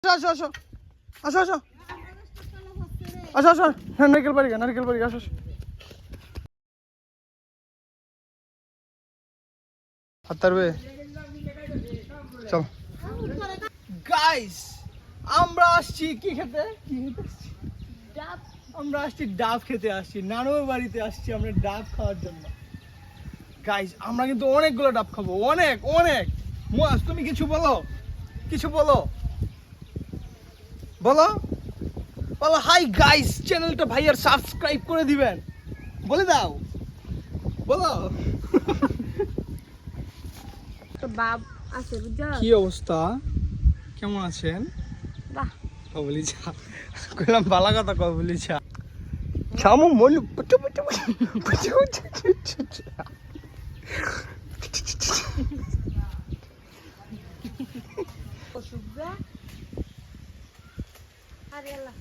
আসো আসো আসো আসো আসো আসো নারকেল পারি আসো আসো হাততারবে চল গাইস আমরা আসছি কি খেতে আমরা আসছি ডাব খেতে আসছি নানুর বাড়িতে আসছি আমরা ডাব খাওয়ার জন্য গাইস আমরা কিন্তু অনেকগুলো ডাব খাবো অনেক অনেক মুয়াজ তুমি কিছু বলো বলো বলো হাই গাইস চ্যানেলটা ভাইয়ার সাবস্ক্রাইব করে দিবেন বলে দাও বলো তো বাপ আছে বুঝছো কি অবস্থা কেমন আছেন বাহ বলি যা কইলাম ভালো কথা কই বলি যা ছামু মল পুচু পুচু পুচু পুচু সুব্রা আরে আল্লাহ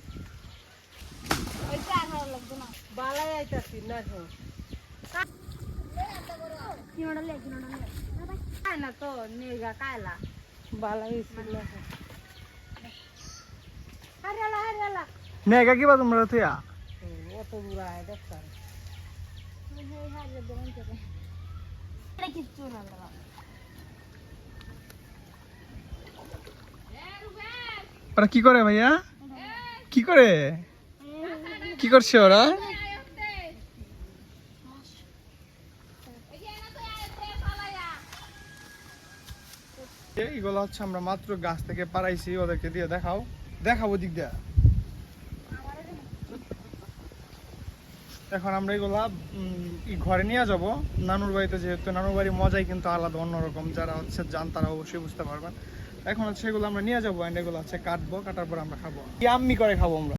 ওইটা আর ভালো লাগবে না বালাই আইতাছি না তো কি মডেল কাই না তো নেগা কাইলা বালাই ছিল আরে আল্লাহ নেগা কি বা তোমরা তুইয়া অত দূর আয় দেখছ এই হারে দোকান থেকে এটা কিচ্ছু না লাগা ওরা কি করে ভাইয়া কি করে কি করছে ওরা এইগুলো হচ্ছে আমরা মাত্র গাছ থেকে পাড়াইছি ওদেরকে দিয়ে দেখাবো দিক দিয়া এখন আমরা এগুলা ঘরে নিয়ে যাব নানুর বাড়িতে যেহেতু নানুর বাড়ির মজাই কিন্তু আলাদা অন্যরকম যারা হচ্ছে যান তারা অবশ্যই বুঝতে পারবেন এখন হচ্ছে এগুলো আমরা নিয়ে যাবো এন্ড এগুলো হচ্ছে কাটার পর আমরা খাবো ইয়াম্মি করে খাবো আমরা